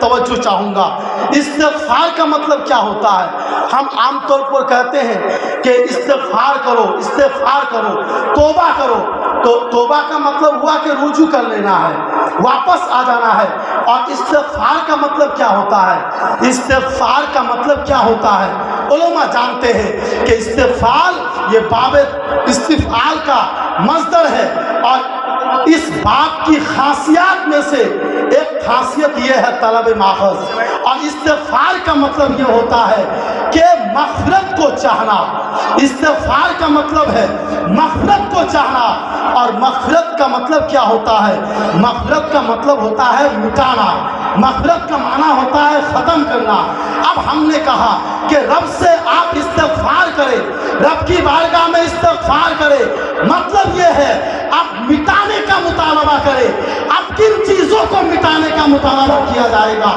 توجہ چاہوں گا، استغفار کا مطلب کیا ہوتا ہے؟ ہم عام طور پر کہتے ہیں کہ استغفار کرو، استغفار کرو، توبہ کرو، تو توبہ کا مطلب ہوا کہ رجوع کر لینا ہے، واپس آ جانا ہے۔ اور استغفار کا مطلب کیا ہوتا ہے؟ استغفار کا مطلب کیا ہوتا ہے؟ علماء جانتے ہیں کہ استغفار یہ باب استفعال کا مصدر ہے، اور اس باب کی خاصیات میں سے ایک خاصیت یہ ہے طلب ماخذ۔ اور استغفار کا مطلب یہ ہوتا ہے کہ مغفرت کو چاہنا۔ استغفار کا مطلب ہے مغفرت کو چاہنا، اور مغفرت کا مطلب کیا ہوتا ہے؟ مغفرت کا مطلب ہوتا ہے مٹانا، مغفرت کا معنی ہوتا ہے ختم کرنا۔ اب ہم نے کہا کہ رب سے آپ استغفار کریں، رب کی بارگاہ میں استغفار کریں، مطلب یہ ہے آپ مٹانے کا مطالبہ کریں۔ اب کن چیزوں کو مٹانے کا مطالبہ کیا جائے گا؟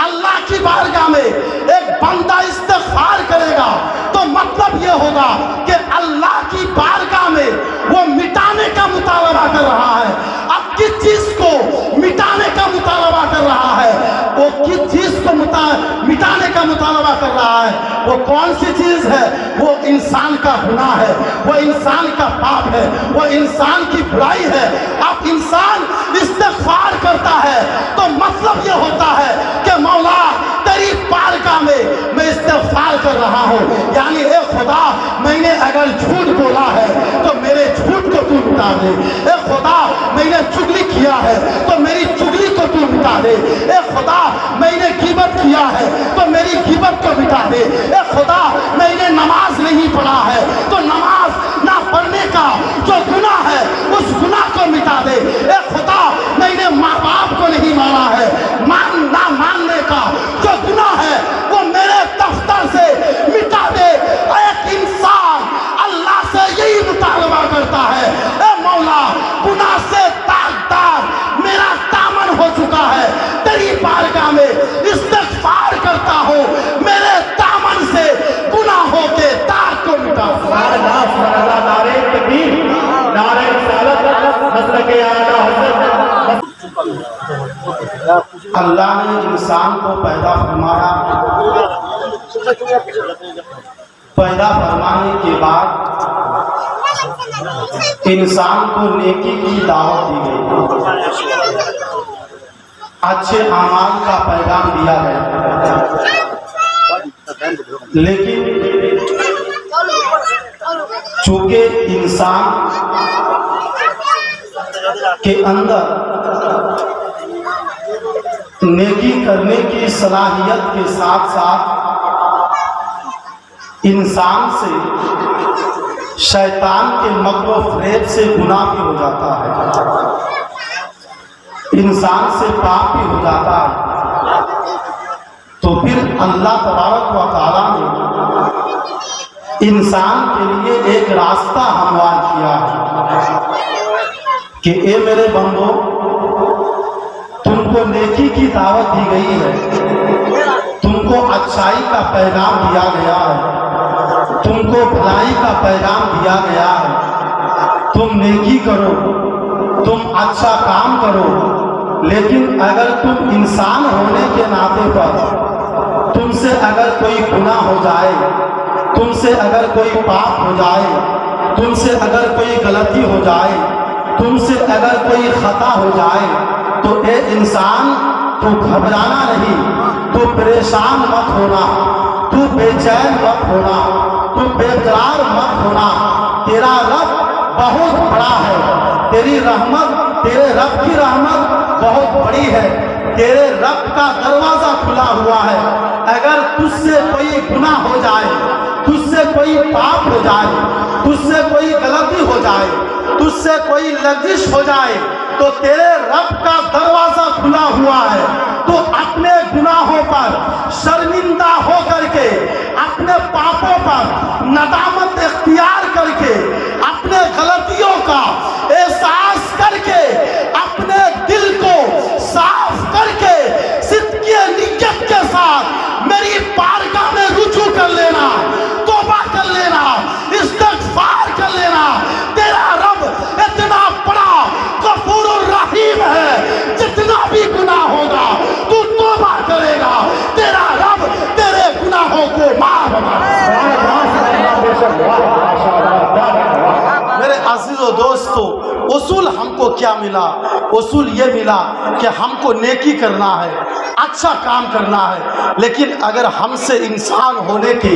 اللہ کی بارگاہ میں ایک بندہ استغفار کرے گا تو مطلب یہ ہوگا کہ اللہ کی بارگاہ میں وہ مٹانے کا مطالبہ کر رہا ہے۔ اب کس چیز کو مٹانے کا مطالبہ کر رہا ہے؟ وہ کس چیز کو مٹانے کا مطالبہ کر رہا ہے؟ وہ کون سی چیز ہے؟ وہ انسان کا گناہ ہے، وہ انسان کا پاپ ہے، وہ انسان کی برائی ہے۔ اب انسان استغفار کرتا ہے تو مطلب یہ ہوتا ہے کہ مولا تیری بارگاہ میں استغفار کر رہا ہوں، یعنی اے خدا میں نے اگر جھوٹ بولا ہے تو میرے جھوٹ کو تو مٹا دے، اے خدا میں نے چغلی کیا ہے تو میری چغلی کو تو مٹا دے، اے خدا میں نے غیبت کیا ہے تو میری غیبت کو مٹا دے، اے خدا میں نے نماز نہیں پڑھا ہے تو نماز نہ پڑھنے کا جو گناہ ہے اس گناہ کو مٹا دے، اے خدا میں نے ماں باپ کو نہیں مانا ہے، نہ ماننے کا جو گناہ ہے وہ میرے دفتر سے مٹا دے۔ ایک انسان اللہ سے یہی مطالبہ کرتا ہے، اے مولا گناہ سے داغدار میرا دامن ہو چکا ہے، تیری بارگاہ میں استغفار کرتا ہوں، میرے دامن سے گناہوں کے داغ کو مٹا۔ نعرہ تکبیر، نعرہ رسالت، مسلک اعلیٰ حضرت۔ اللہ نے انسان کو پیدا فرمایا، پیدا فرمانے کے بعد انسان کو نیکی کی دعوت دی گئی، اچھے اعمال کا پیغام دیا گیا، لیکن چونکہ انسان کے اندر نیکی کرنے کی صلاحیت کے ساتھ ساتھ انسان سے شیطان کے مکر و فریب سے گناہ بھی ہو جاتا ہے، انسان سے پاپ بھی ہو جاتا ہے، تو پھر اللہ تبارک و تعالیٰ نے انسان کے لیے ایک راستہ ہموار کیا ہے کہ اے میرے بندو، تم کو نیکی کی دعوت دی گئی ہے، تم کو اچھائی کا پیغام دیا گیا ہے، تم کو بھلائی کا پیغام دیا گیا ہے، تم نیکی کرو، تم اچھا کام کرو، لیکن اگر تم انسان ہونے کے ناطے پر تم سے اگر کوئی گناہ ہو جائے، تم سے اگر کوئی پاپ ہو جائے، تم سے اگر کوئی غلطی ہو جائے، تم سے اگر کوئی خطا ہو جائے، تو اے انسان تو گھبرانا نہیں، تو پریشان مت ہونا، تو بے چین مت ہونا، تو بے قرار مت ہونا، تیرا رب بہت بڑا ہے، تیری رحمت، تیرے رب کی رحمت بہت بڑی ہے، تیرے رب کا دروازہ کھلا ہوا ہے۔ اگر تجھ سے کوئی گناہ ہو جائے، تجھ سے کوئی پاپ ہو جائے، تجھ سے کوئی غلطی ہو جائے، تجھ سے کوئی لغزش ہو جائے، تو تیرے رب کا دروازہ کھلا ہوا ہے، تو اپنے کو کیا ملا؟ اصول یہ ملا کہ ہم کو نیکی کرنا ہے، اچھا کام کرنا ہے، لیکن اگر ہم سے انسان ہونے کے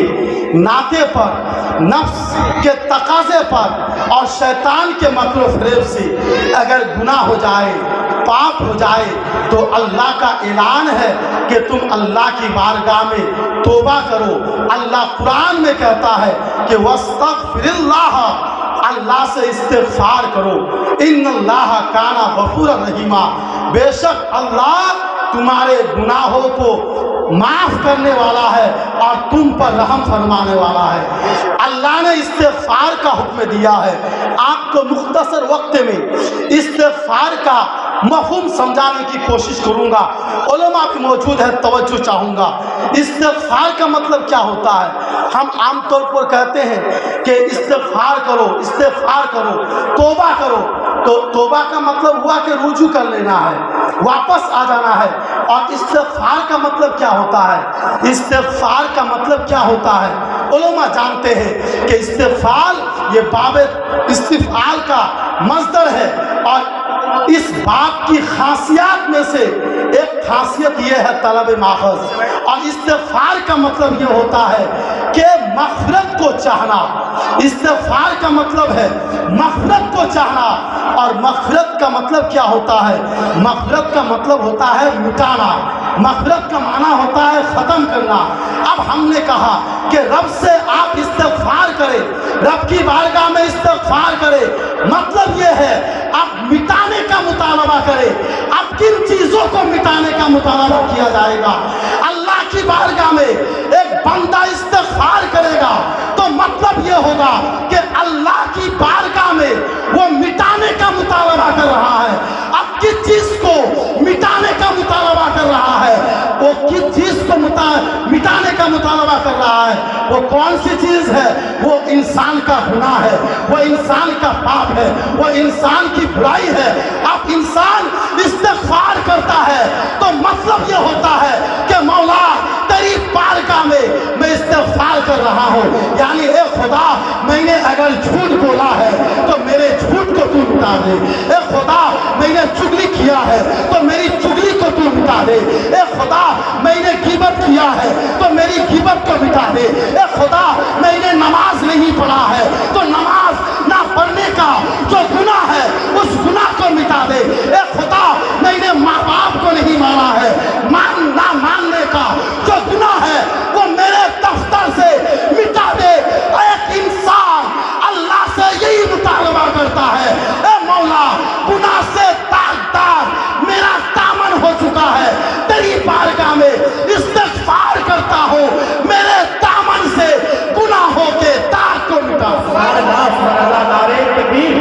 ناطے پر، نفس کے تقاضے پر اور شیطان کے مکر و فریب سے اگر گناہ ہو جائے، پاپ ہو جائے، تو اللہ کا اعلان ہے کہ تم اللہ کی بارگاہ میں توبہ کرو۔ اللہ قرآن میں کہتا ہے کہ وَاسْتَغْفِرِ اللَّهَ، اللہ سے استغفار کرو، ان اللہ کان غفورا رحیما، بے شک اللہ تمہارے گناہوں کو معاف کرنے والا ہے اور تم پر رحم فرمانے والا ہے۔ اللہ نے استغفار کا حکم دیا ہے۔ آپ کو مختصر وقت میں استغفار کا مفہوم سمجھانے کی کوشش کروں گا۔ علماء بھی موجود ہیں، توجہ چاہوں گا۔ استغفار کا مطلب کیا ہوتا ہے؟ ہم عام طور پر کہتے ہیں کہ استغفار کرو، استغفار کرو، توبہ کرو۔ تو توبہ کا مطلب ہوا کہ رجوع کر لینا ہے، واپس آ جانا ہے۔ اور استغفار کا مطلب کیا ہوتا ہے؟ استغفار کا مطلب کیا ہوتا ہے؟ علماء جانتے ہیں کہ استغفار یہ باب استفعال کا مصدر ہے، اور اس باب کی خاصیات میں سے ایک خاصیت یہ ہے طلب ماخذ۔ اور استغفار کا مطلب یہ ہوتا ہے کہ مغفرت کو چاہنا۔ استغفار کا مطلب ہے مغفرت کو چاہنا۔ اور مغفرت کا مطلب کیا ہوتا ہے؟ مغفرت کا مطلب ہوتا ہے مٹانا۔ مغفرت کا معنی ہوتا ہے ختم کرنا۔ اب ہم نے کہا کہ رب سے آپ استغفار کریں، رب کی بارگاہ میں استغفار کریں، مطلب یہ ہے آپ مٹانے کا مطالبہ کریں۔ اب کن چیزوں کو مٹانے کا مطالبہ کیا جائے گا؟ اللہ کی بارگاہ میں ایک بندہ استغفار کرے گا تو مطلب یہ ہوگا کہ اللہ کی بارگاہ میں وہ مٹانے کا مطالبہ کر رہا ہے۔ اب کس چیز کو مٹانے کا مطالبہ کر رہا ہے؟ وہ کس چیز کو مٹانے کا مطالبہ کر رہا ہے؟ وہ کون سی چیز ہے؟ وہ انسان کا گناہ ہے، وہ انسان کا پاپ ہے، وہ انسان کی برائی ہے۔ اب انسان استغفار کرتا ہے تو مطلب یہ ہوتا ہے کہ مولا تیری بارگاہ میں استغفار کر رہا ہوں، یعنی اے خدا میں نے اگر جھوٹ بولا ہے تو میرے جھوٹ کو تو مٹا دے۔ اے خدا میں نے چغلی کیا ہے تو میری چغلی کو تو مٹا دے۔ اے خدا میں نے غیبت کیا ہے تو میری غیبت کو مٹا دے۔ اے خدا میں نے نماز نہیں پڑھا ہے تو نماز نہ پڑھنے کا جو گناہ ہے اس گناہ کو مٹا دے۔ اے خدا میں نے ماں باپ کو نہیں مانا ہے، نہ ماننے کا جو گناہ ہے وہ میرے دفتر سے مٹا دے۔ ایک انسان اللہ سے یہی مطالبہ کرتا ہے، اے مولا گناہ سے داغدار میرا دامن ہو چکا ہے، تیری بارگاہ میں استغفار کرتا ہوں، میرے دامن سے گناہوں کے داغ کو مٹا۔ نعرہ تکبیر،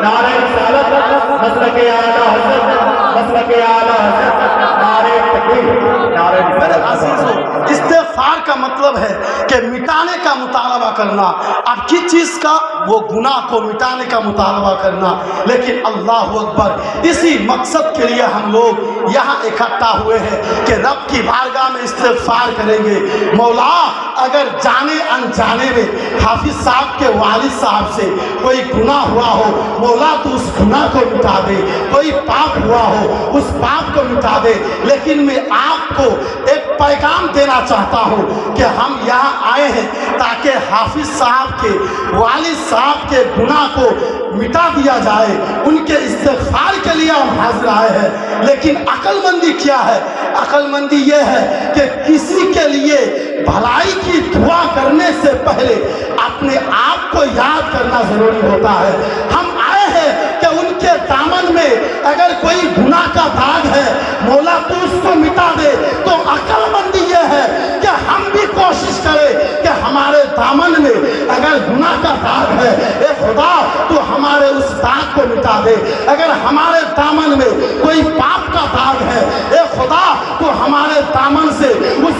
نعرہ رسالت، مسلک اعلیٰ حضرت، مسلک اعلیٰ حضرت، نعرہ تکبیر، نعرہ رسالت۔ استغفار کا مطلب ہے کہ مٹانے کا مطالبہ کرنا۔ اب کس چیز کا؟ وہ گناہ کو مٹانے کا مطالبہ کرنا۔ لیکن اللہ اکبر، اسی مقصد کے لیے ہم لوگ یہاں اکٹھا ہوئے ہیں کہ رب کی بارگاہ میں استغفار کریں گے۔ مولا اگر جانے انجانے میں حافظ صاحب کے والد صاحب سے کوئی گناہ ہوا ہو، مولا تو اس گناہ کو مٹا دے۔ کوئی پاپ ہوا ہو اس پاپ کو مٹا دے۔ لیکن میں آپ کو ایک پیغام دینا چاہتا ہوں کہ ہم یہاں آئے ہیں تاکہ حافظ صاحب کے والد صاحب کے گناہ کو مٹا دیا جائے، ان کے استغفار کے لیے ہم حاضر آئے ہیں۔ لیکن عقل مندی کیا ہے؟ عقل مندی یہ ہے کہ کسی کے لیے بھلائی کی دعا کرنے سے پہلے اپنے آپ کو یاد کرنا ضروری ہوتا ہے۔ ہم آئے ہیں کہ ان کے دامن میں اگر کوئی گناہ کا داغ ہے، مولا تو اس کو مٹا دے۔ تو عقل مندی یہ ہے کہ ہم بھی کوشش کریں کہ ہمارے دامن میں اگر گناہ کا داغ ہے، اے خدا تو ہمارے اس داغ کو مٹا دے۔ اگر ہمارے دامن میں کوئی پاپ کا داغ ہے، اے خدا تو ہمارے دامن سے اس